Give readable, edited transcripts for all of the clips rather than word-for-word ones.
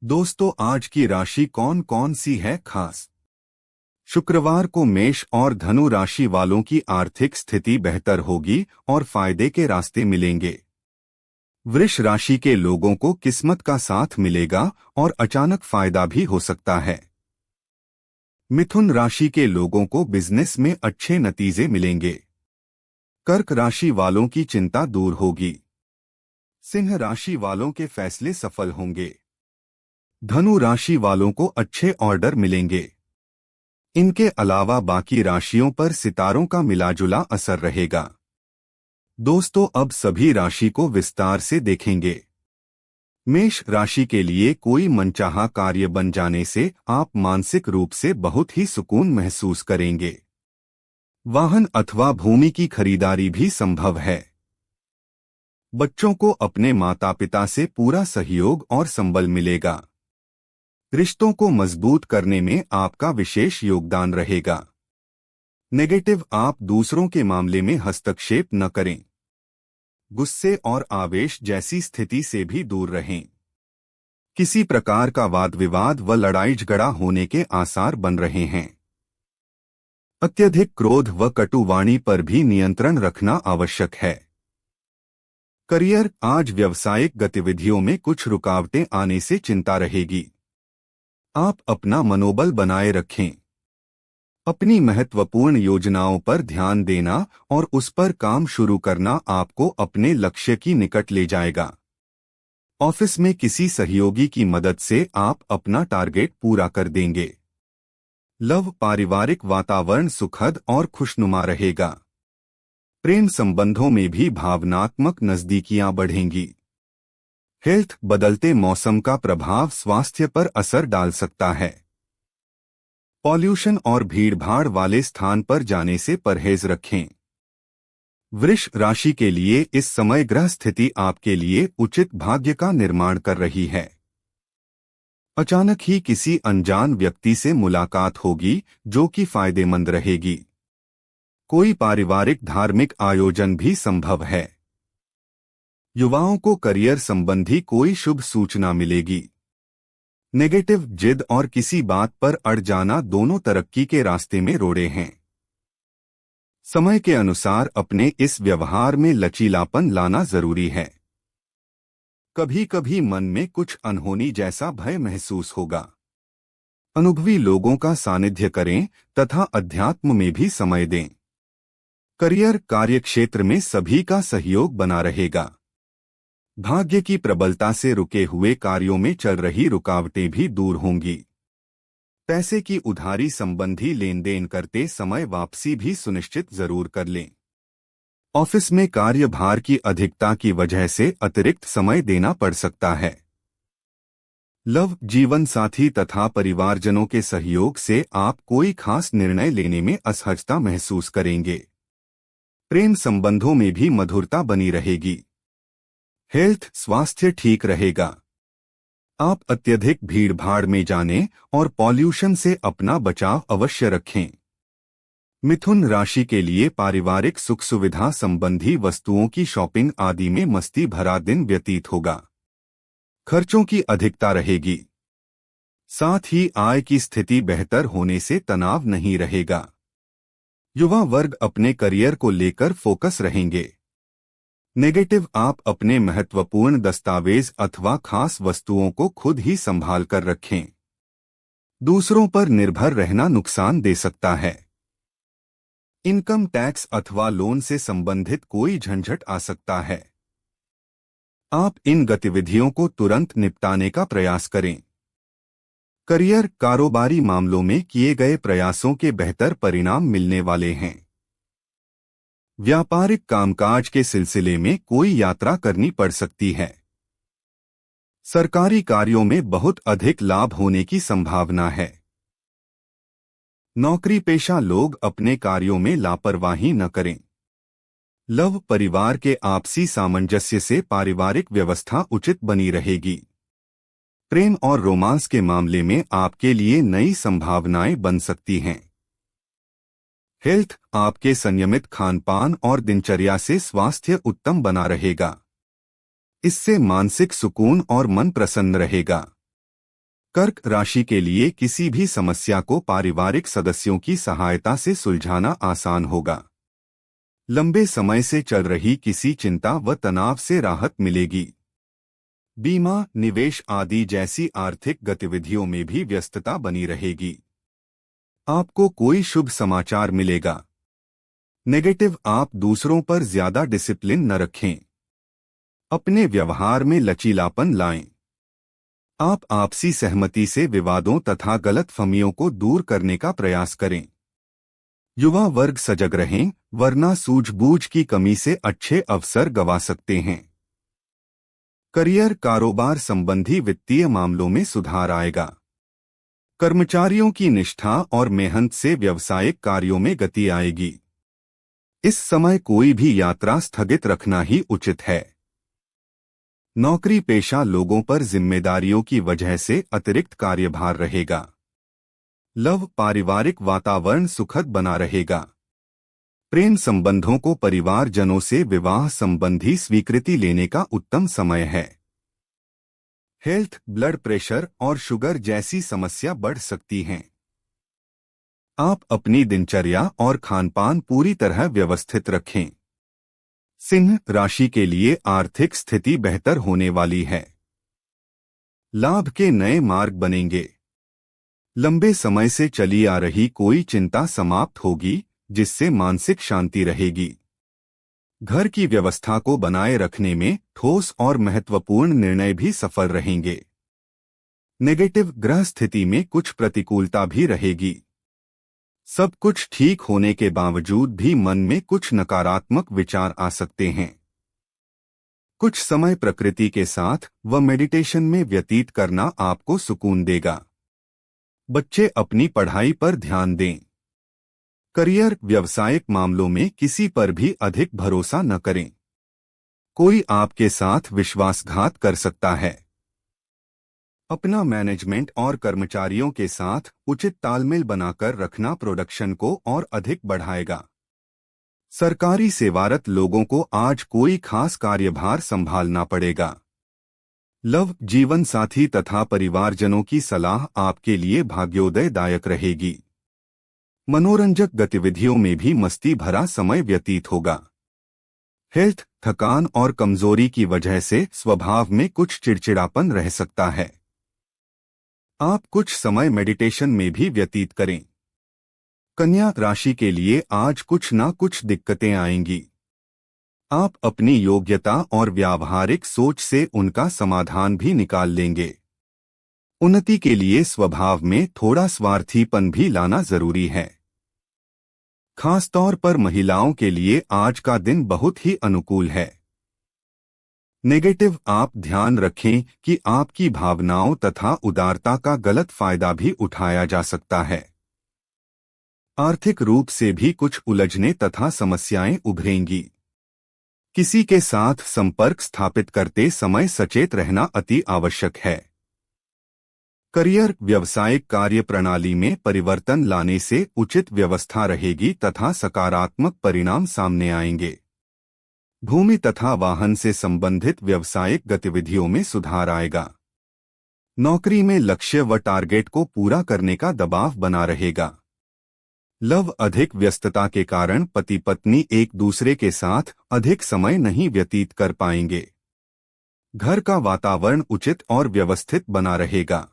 दोस्तों, आज की राशि कौन कौन सी है खास। शुक्रवार को मेष और धनु राशि वालों की आर्थिक स्थिति बेहतर होगी और फायदे के रास्ते मिलेंगे। वृष राशि के लोगों को किस्मत का साथ मिलेगा और अचानक फायदा भी हो सकता है। मिथुन राशि के लोगों को बिजनेस में अच्छे नतीजे मिलेंगे। कर्क राशि वालों की चिंता दूर होगी। सिंह राशि वालों के फैसले सफल होंगे। धनु राशि वालों को अच्छे ऑर्डर मिलेंगे। इनके अलावा बाकी राशियों पर सितारों का मिलाजुला असर रहेगा। दोस्तों, अब सभी राशि को विस्तार से देखेंगे। मेष राशि के लिए कोई मनचाहा कार्य बन जाने से आप मानसिक रूप से बहुत ही सुकून महसूस करेंगे। वाहन अथवा भूमि की खरीदारी भी संभव है। बच्चों को अपने माता पिता से पूरा सहयोग और संबल मिलेगा। रिश्तों को मजबूत करने में आपका विशेष योगदान रहेगा। नेगेटिव, आप दूसरों के मामले में हस्तक्षेप न करें। गुस्से और आवेश जैसी स्थिति से भी दूर रहें। किसी प्रकार का वाद विवाद व लड़ाई झगड़ा होने के आसार बन रहे हैं। अत्यधिक क्रोध व कटुवाणी पर भी नियंत्रण रखना आवश्यक है। करियर, आज व्यावसायिक गतिविधियों में कुछ रुकावटें आने से चिंता रहेगी। आप अपना मनोबल बनाए रखें। अपनी महत्वपूर्ण योजनाओं पर ध्यान देना और उस पर काम शुरू करना आपको अपने लक्ष्य की निकट ले जाएगा। ऑफिस में किसी सहयोगी की मदद से आप अपना टारगेट पूरा कर देंगे। लव, पारिवारिक वातावरण सुखद और खुशनुमा रहेगा। प्रेम संबंधों में भी भावनात्मक नजदीकियां बढ़ेंगी। हेल्थ, बदलते मौसम का प्रभाव स्वास्थ्य पर असर डाल सकता है। पॉल्यूशन और भीड़भाड़ वाले स्थान पर जाने से परहेज रखें। वृष राशि के लिए इस समय ग्रह स्थिति आपके लिए उचित भाग्य का निर्माण कर रही है। अचानक ही किसी अनजान व्यक्ति से मुलाकात होगी जो कि फायदेमंद रहेगी। कोई पारिवारिक धार्मिक आयोजन भी संभव है। युवाओं को करियर संबंधी कोई शुभ सूचना मिलेगी। नेगेटिव, जिद और किसी बात पर अड़ जाना दोनों तरक्की के रास्ते में रोड़े हैं। समय के अनुसार अपने इस व्यवहार में लचीलापन लाना जरूरी है। कभी कभी मन में कुछ अनहोनी जैसा भय महसूस होगा। अनुभवी लोगों का सानिध्य करें तथा अध्यात्म में भी समय दें। करियर, कार्यक्षेत्र में सभी का सहयोग बना रहेगा। भाग्य की प्रबलता से रुके हुए कार्यों में चल रही रुकावटें भी दूर होंगी। पैसे की उधारी संबंधी लेन देन करते समय वापसी भी सुनिश्चित जरूर कर लें। ऑफिस में कार्यभार की अधिकता की वजह से अतिरिक्त समय देना पड़ सकता है। लव, जीवन साथी तथा परिवारजनों के सहयोग से आप कोई खास निर्णय लेने में असहजता महसूस करेंगे। प्रेम संबंधों में भी मधुरता बनी रहेगी। हेल्थ, स्वास्थ्य ठीक रहेगा। आप अत्यधिक भीड़भाड़ में जाने और पॉल्यूशन से अपना बचाव अवश्य रखें। मिथुन राशि के लिए पारिवारिक सुख सुविधा संबंधी वस्तुओं की शॉपिंग आदि में मस्ती भरा दिन व्यतीत होगा। खर्चों की अधिकता रहेगी। साथ ही आय की स्थिति बेहतर होने से तनाव नहीं रहेगा। युवा वर्ग अपने करियर को लेकर फोकस रहेंगे। नेगेटिव, आप अपने महत्वपूर्ण दस्तावेज अथवा खास वस्तुओं को खुद ही संभाल कर रखें। दूसरों पर निर्भर रहना नुकसान दे सकता है। इनकम टैक्स अथवा लोन से संबंधित कोई झंझट आ सकता है। आप इन गतिविधियों को तुरंत निपटाने का प्रयास करें। करियर, कारोबारी मामलों में किए गए प्रयासों के बेहतर परिणाम मिलने वाले हैं। व्यापारिक कामकाज के सिलसिले में कोई यात्रा करनी पड़ सकती है। सरकारी कार्यों में बहुत अधिक लाभ होने की संभावना है। नौकरी पेशा लोग अपने कार्यों में लापरवाही न करें। लव, परिवार के आपसी सामंजस्य से पारिवारिक व्यवस्था उचित बनी रहेगी। प्रेम और रोमांस के मामले में आपके लिए नई संभावनाएं बन सकती हैं। हेल्थ, आपके संयमित खानपान और दिनचर्या से स्वास्थ्य उत्तम बना रहेगा। इससे मानसिक सुकून और मन प्रसन्न रहेगा। कर्क राशि के लिए किसी भी समस्या को पारिवारिक सदस्यों की सहायता से सुलझाना आसान होगा। लंबे समय से चल रही किसी चिंता व तनाव से राहत मिलेगी। बीमा, निवेश आदि जैसी आर्थिक गतिविधियों में भी व्यस्तता बनी रहेगी। आपको कोई शुभ समाचार मिलेगा। नेगेटिव, आप दूसरों पर ज्यादा डिसिप्लिन न रखें। अपने व्यवहार में लचीलापन लाएं। आप आपसी सहमति से विवादों तथा गलतफहमियों को दूर करने का प्रयास करें। युवा वर्ग सजग रहें, वरना सूझबूझ की कमी से अच्छे अवसर गंवा सकते हैं। करियर, कारोबार संबंधी वित्तीय मामलों में सुधार आएगा। कर्मचारियों की निष्ठा और मेहनत से व्यावसायिक कार्यों में गति आएगी। इस समय कोई भी यात्रा स्थगित रखना ही उचित है। नौकरी पेशा लोगों पर जिम्मेदारियों की वजह से अतिरिक्त कार्यभार रहेगा। लव, पारिवारिक वातावरण सुखद बना रहेगा। प्रेम संबंधों को परिवारजनों से विवाह संबंधी स्वीकृति लेने का उत्तम समय है। हेल्थ, ब्लड प्रेशर और शुगर जैसी समस्या बढ़ सकती हैं। आप अपनी दिनचर्या और खानपान पूरी तरह व्यवस्थित रखें। सिंह राशि के लिए आर्थिक स्थिति बेहतर होने वाली है। लाभ के नए मार्ग बनेंगे। लंबे समय से चली आ रही कोई चिंता समाप्त होगी, जिससे मानसिक शांति रहेगी। घर की व्यवस्था को बनाए रखने में ठोस और महत्वपूर्ण निर्णय भी सफल रहेंगे। नेगेटिव, ग्रह स्थिति में कुछ प्रतिकूलता भी रहेगी। सब कुछ ठीक होने के बावजूद भी मन में कुछ नकारात्मक विचार आ सकते हैं। कुछ समय प्रकृति के साथ व मेडिटेशन में व्यतीत करना आपको सुकून देगा। बच्चे अपनी पढ़ाई पर ध्यान दें। करियर, व्यावसायिक मामलों में किसी पर भी अधिक भरोसा न करें। कोई आपके साथ विश्वासघात कर सकता है। अपना मैनेजमेंट और कर्मचारियों के साथ उचित तालमेल बनाकर रखना प्रोडक्शन को और अधिक बढ़ाएगा। सरकारी सेवारत लोगों को आज कोई खास कार्यभार संभालना पड़ेगा। लव, जीवन साथी तथा परिवारजनों की सलाह आपके लिए भाग्योदयदायक रहेगी। मनोरंजक गतिविधियों में भी मस्ती भरा समय व्यतीत होगा। हेल्थ, थकान और कमजोरी की वजह से स्वभाव में कुछ चिड़चिड़ापन रह सकता है। आप कुछ समय मेडिटेशन में भी व्यतीत करें। कन्या राशि के लिए आज कुछ ना कुछ दिक्कतें आएंगी। आप अपनी योग्यता और व्यावहारिक सोच से उनका समाधान भी निकाल लेंगे। उन्नति के लिए स्वभाव में थोड़ा स्वार्थीपन भी लाना जरूरी है। खासतौर पर महिलाओं के लिए आज का दिन बहुत ही अनुकूल है। नेगेटिव, आप ध्यान रखें कि आपकी भावनाओं तथा उदारता का गलत फायदा भी उठाया जा सकता है। आर्थिक रूप से भी कुछ उलझने तथा समस्याएं उभरेंगी। किसी के साथ संपर्क स्थापित करते समय सचेत रहना अति आवश्यक है। करियर, व्यावसायिक कार्य प्रणाली में परिवर्तन लाने से उचित व्यवस्था रहेगी तथा सकारात्मक परिणाम सामने आएंगे। भूमि तथा वाहन से संबंधित व्यावसायिक गतिविधियों में सुधार आएगा। नौकरी में लक्ष्य व टारगेट को पूरा करने का दबाव बना रहेगा। लव, अधिक व्यस्तता के कारण पति पत्नी एक दूसरे के साथ अधिक समय नहीं व्यतीत कर पाएंगे। घर का वातावरण उचित और व्यवस्थित बना रहेगा।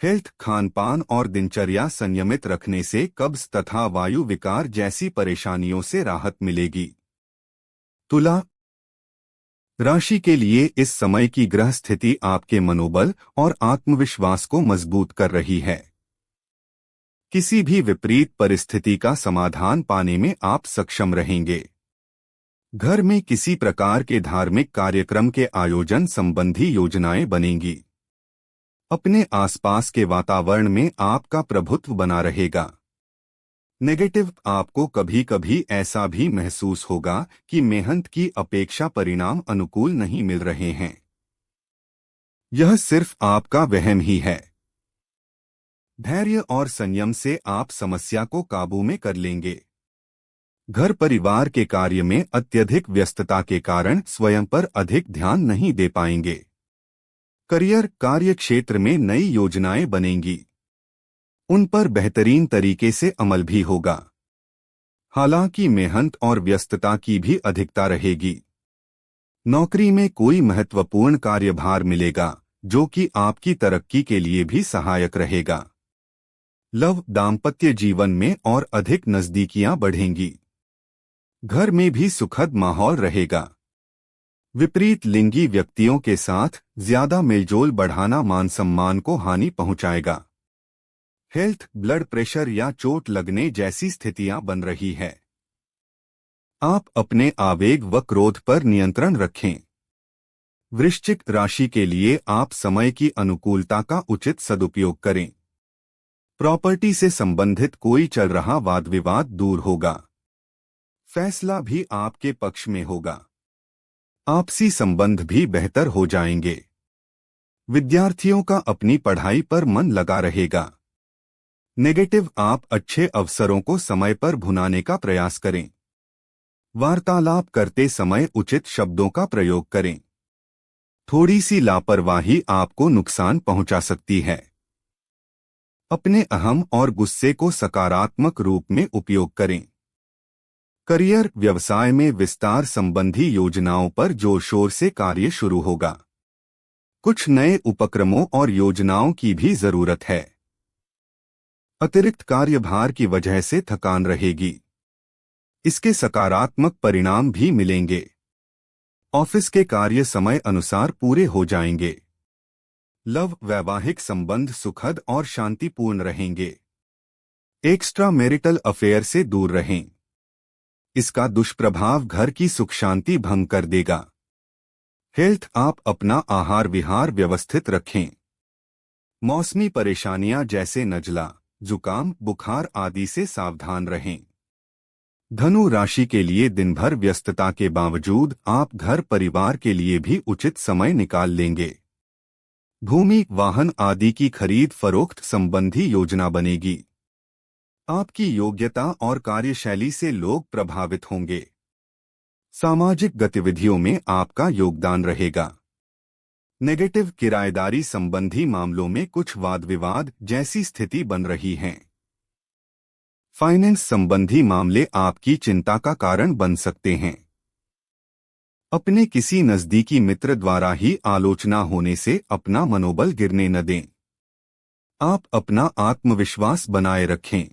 हेल्थ, खानपान और दिनचर्या संयमित रखने से कब्ज तथा वायु विकार जैसी परेशानियों से राहत मिलेगी। तुला राशि के लिए इस समय की ग्रह स्थिति आपके मनोबल और आत्मविश्वास को मजबूत कर रही है। किसी भी विपरीत परिस्थिति का समाधान पाने में आप सक्षम रहेंगे। घर में किसी प्रकार के धार्मिक कार्यक्रम के आयोजन संबंधी योजनाएं बनेंगी। अपने आसपास के वातावरण में आपका प्रभुत्व बना रहेगा। नेगेटिव, आपको कभी कभी ऐसा भी महसूस होगा कि मेहनत की अपेक्षा परिणाम अनुकूल नहीं मिल रहे हैं। यह सिर्फ आपका वहम ही है। धैर्य और संयम से आप समस्या को काबू में कर लेंगे। घर परिवार के कार्य में अत्यधिक व्यस्तता के कारण स्वयं पर अधिक ध्यान नहीं दे पाएंगे। करियर कार्य क्षेत्र में नई योजनाएं बनेंगी। उन पर बेहतरीन तरीके से अमल भी होगा। हालांकि मेहनत और व्यस्तता की भी अधिकता रहेगी। नौकरी में कोई महत्वपूर्ण कार्यभार मिलेगा जो कि आपकी तरक्की के लिए भी सहायक रहेगा। लव दाम्पत्य जीवन में और अधिक नजदीकियां बढ़ेंगी। घर में भी सुखद माहौल रहेगा। विपरीत लिंगी व्यक्तियों के साथ ज्यादा मेलजोल बढ़ाना मान सम्मान को हानि पहुंचाएगा। हेल्थ ब्लड प्रेशर या चोट लगने जैसी स्थितियां बन रही है। आप अपने आवेग व क्रोध पर नियंत्रण रखें। वृश्चिक राशि के लिए आप समय की अनुकूलता का उचित सदुपयोग करें। प्रॉपर्टी से संबंधित कोई चल रहा वाद विवाद दूर होगा। फैसला भी आपके पक्ष में होगा। आपसी संबंध भी बेहतर हो जाएंगे। विद्यार्थियों का अपनी पढ़ाई पर मन लगा रहेगा। नेगेटिव आप अच्छे अवसरों को समय पर भुनाने का प्रयास करें। वार्तालाप करते समय उचित शब्दों का प्रयोग करें। थोड़ी सी लापरवाही आपको नुकसान पहुंचा सकती है। अपने अहम और गुस्से को सकारात्मक रूप में उपयोग करें। करियर व्यवसाय में विस्तार संबंधी योजनाओं पर जोर शोर से कार्य शुरू होगा। कुछ नए उपक्रमों और योजनाओं की भी जरूरत है। अतिरिक्त कार्यभार की वजह से थकान रहेगी। इसके सकारात्मक परिणाम भी मिलेंगे। ऑफिस के कार्य समय अनुसार पूरे हो जाएंगे। लव वैवाहिक संबंध सुखद और शांतिपूर्ण रहेंगे। एक्स्ट्रा मैरिटल अफेयर से दूर रहें। इसका दुष्प्रभाव घर की सुख शांति भंग कर देगा। हेल्थ आप अपना आहार विहार व्यवस्थित रखें। मौसमी परेशानियां जैसे नजला, जुकाम, बुखार आदि से सावधान रहें। धनु राशि के लिए दिन भर व्यस्तता के बावजूद आप घर परिवार के लिए भी उचित समय निकाल लेंगे। भूमि वाहन आदि की खरीद फरोख्त संबंधी योजना बनेगी। आपकी योग्यता और कार्यशैली से लोग प्रभावित होंगे। सामाजिक गतिविधियों में आपका योगदान रहेगा। नेगेटिव किराएदारी संबंधी मामलों में कुछ वाद विवाद जैसी स्थिति बन रही है। फाइनेंस संबंधी मामले आपकी चिंता का कारण बन सकते हैं। अपने किसी नजदीकी मित्र द्वारा ही आलोचना होने से अपना मनोबल गिरने न दें। आप अपना आत्मविश्वास बनाए रखें।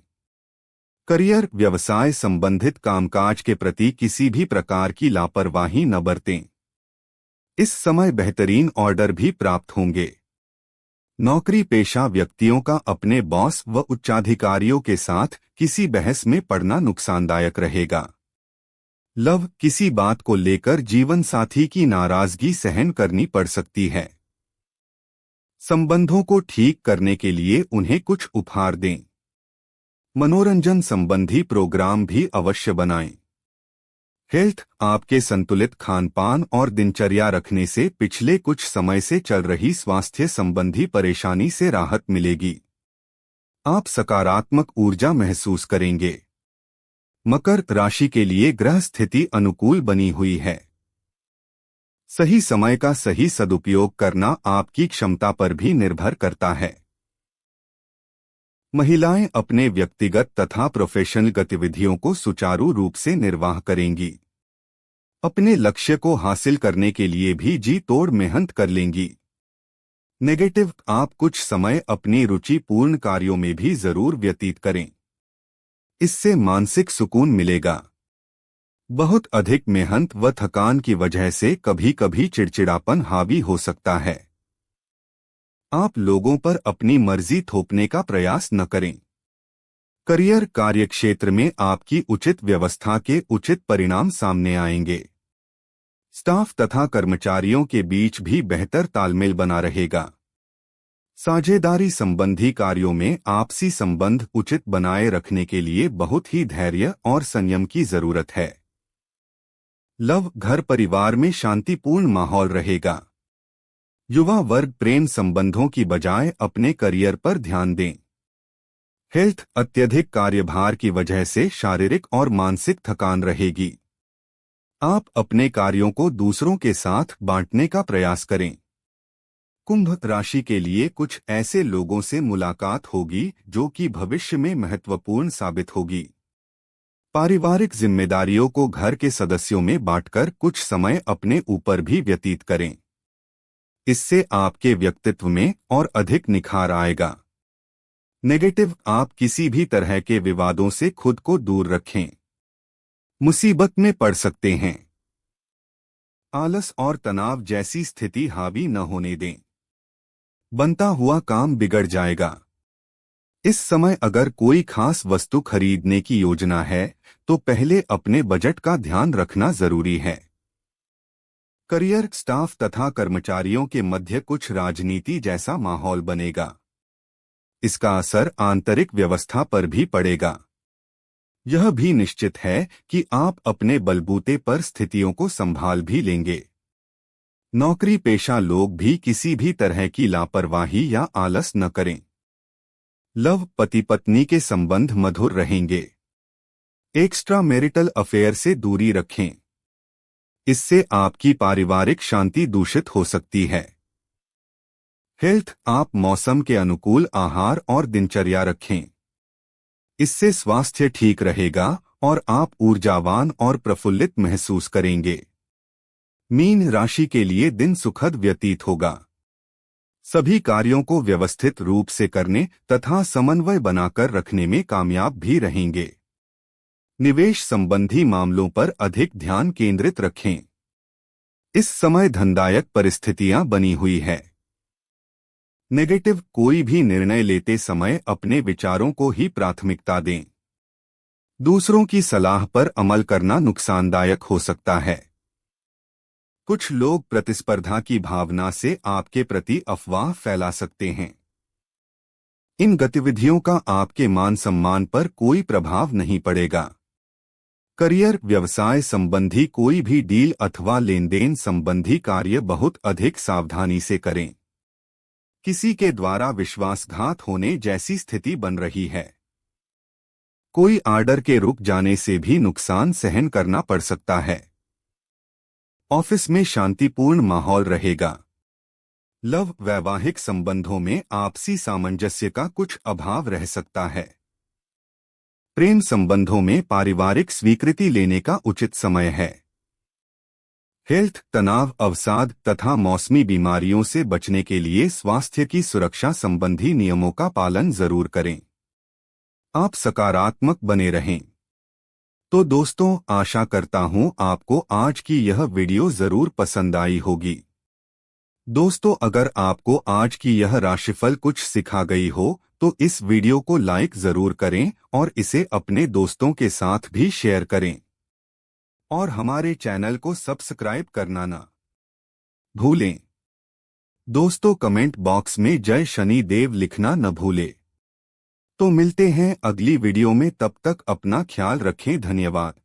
करियर व्यवसाय संबंधित कामकाज के प्रति किसी भी प्रकार की लापरवाही न बरतें। इस समय बेहतरीन ऑर्डर भी प्राप्त होंगे। नौकरी पेशा व्यक्तियों का अपने बॉस व उच्चाधिकारियों के साथ किसी बहस में पड़ना नुकसानदायक रहेगा। लव किसी बात को लेकर जीवन साथी की नाराजगी सहन करनी पड़ सकती है। संबंधों को ठीक करने के लिए उन्हें कुछ उपहार दें। मनोरंजन संबंधी प्रोग्राम भी अवश्य बनाएं। हेल्थ आपके संतुलित खानपान और दिनचर्या रखने से पिछले कुछ समय से चल रही स्वास्थ्य संबंधी परेशानी से राहत मिलेगी। आप सकारात्मक ऊर्जा महसूस करेंगे। मकर राशि के लिए ग्रह स्थिति अनुकूल बनी हुई है। सही समय का सही सदुपयोग करना आपकी क्षमता पर भी निर्भर करता है। महिलाएं अपने व्यक्तिगत तथा प्रोफेशनल गतिविधियों को सुचारू रूप से निर्वाह करेंगी। अपने लक्ष्य को हासिल करने के लिए भी जी तोड़ मेहनत कर लेंगी। नेगेटिव आप कुछ समय अपनी रुचिपूर्ण कार्यों में भी जरूर व्यतीत करें। इससे मानसिक सुकून मिलेगा। बहुत अधिक मेहनत व थकान की वजह से कभी कभी चिड़चिड़ापन हावी हो सकता है। आप लोगों पर अपनी मर्जी थोपने का प्रयास न करें। करियर कार्यक्षेत्र में आपकी उचित व्यवस्था के उचित परिणाम सामने आएंगे। स्टाफ तथा कर्मचारियों के बीच भी बेहतर तालमेल बना रहेगा। साझेदारी संबंधी कार्यों में आपसी संबंध उचित बनाए रखने के लिए बहुत ही धैर्य और संयम की जरूरत है। लव घर परिवार में शांतिपूर्ण माहौल रहेगा। युवा वर्ग प्रेम संबंधों की बजाय अपने करियर पर ध्यान दें। हेल्थ अत्यधिक कार्यभार की वजह से शारीरिक और मानसिक थकान रहेगी। आप अपने कार्यों को दूसरों के साथ बांटने का प्रयास करें। कुंभ राशि के लिए कुछ ऐसे लोगों से मुलाकात होगी जो कि भविष्य में महत्वपूर्ण साबित होगी। पारिवारिक जिम्मेदारियों को घर के सदस्यों में बांटकर कुछ समय अपने ऊपर भी व्यतीत करें। इससे आपके व्यक्तित्व में और अधिक निखार आएगा। नेगेटिव, आप किसी भी तरह के विवादों से खुद को दूर रखें, मुसीबत में पड़ सकते हैं। आलस और तनाव जैसी स्थिति हावी न होने दें, बनता हुआ काम बिगड़ जाएगा। इस समय अगर कोई खास वस्तु खरीदने की योजना है तो पहले अपने बजट का ध्यान रखना जरूरी है। करियर, स्टाफ तथा कर्मचारियों के मध्य कुछ राजनीति जैसा माहौल बनेगा। इसका असर आंतरिक व्यवस्था पर भी पड़ेगा। यह भी निश्चित है कि आप अपने बलबूते पर स्थितियों को संभाल भी लेंगे। नौकरी पेशा लोग भी किसी भी तरह की लापरवाही या आलस न करें। लव, पति पत्नी के संबंध मधुर रहेंगे। एक्स्ट्रा मैरिटल अफेयर से दूरी रखें, इससे आपकी पारिवारिक शांति दूषित हो सकती है। हेल्थ, आप मौसम के अनुकूल आहार और दिनचर्या रखें, इससे स्वास्थ्य ठीक रहेगा और आप ऊर्जावान और प्रफुल्लित महसूस करेंगे। मीन राशि के लिए दिन सुखद व्यतीत होगा। सभी कार्यों को व्यवस्थित रूप से करने तथा समन्वय बनाकर रखने में कामयाब भी रहेंगे। निवेश संबंधी मामलों पर अधिक ध्यान केंद्रित रखें। इस समय धनदायक परिस्थितियां बनी हुई है। नेगेटिव, कोई भी निर्णय लेते समय अपने विचारों को ही प्राथमिकता दें। दूसरों की सलाह पर अमल करना नुकसानदायक हो सकता है। कुछ लोग प्रतिस्पर्धा की भावना से आपके प्रति अफवाह फैला सकते हैं। इन गतिविधियों का आपके मान सम्मान पर कोई प्रभाव नहीं पड़ेगा। करियर, व्यवसाय संबंधी कोई भी डील अथवा लेनदेन संबंधी कार्य बहुत अधिक सावधानी से करें। किसी के द्वारा विश्वासघात होने जैसी स्थिति बन रही है। कोई आर्डर के रुक जाने से भी नुकसान सहन करना पड़ सकता है। ऑफिस में शांतिपूर्ण माहौल रहेगा। लव, वैवाहिक संबंधों में आपसी सामंजस्य का कुछ अभाव रह सकता है। प्रेम संबंधों में पारिवारिक स्वीकृति लेने का उचित समय है। हेल्थ, तनाव, अवसाद तथा मौसमी बीमारियों से बचने के लिए स्वास्थ्य की सुरक्षा संबंधी नियमों का पालन जरूर करें। आप सकारात्मक बने रहें। तो दोस्तों, आशा करता हूं आपको आज की यह वीडियो जरूर पसंद आई होगी। दोस्तों, अगर आपको आज की यह राशिफल कुछ सिखा गई हो तो इस वीडियो को लाइक जरूर करें और इसे अपने दोस्तों के साथ भी शेयर करें। और हमारे चैनल को सब्सक्राइब करना ना भूलें। दोस्तों, कमेंट बॉक्स में जय शनि देव लिखना न भूलें। तो मिलते हैं अगली वीडियो में, तब तक अपना ख्याल रखें। धन्यवाद।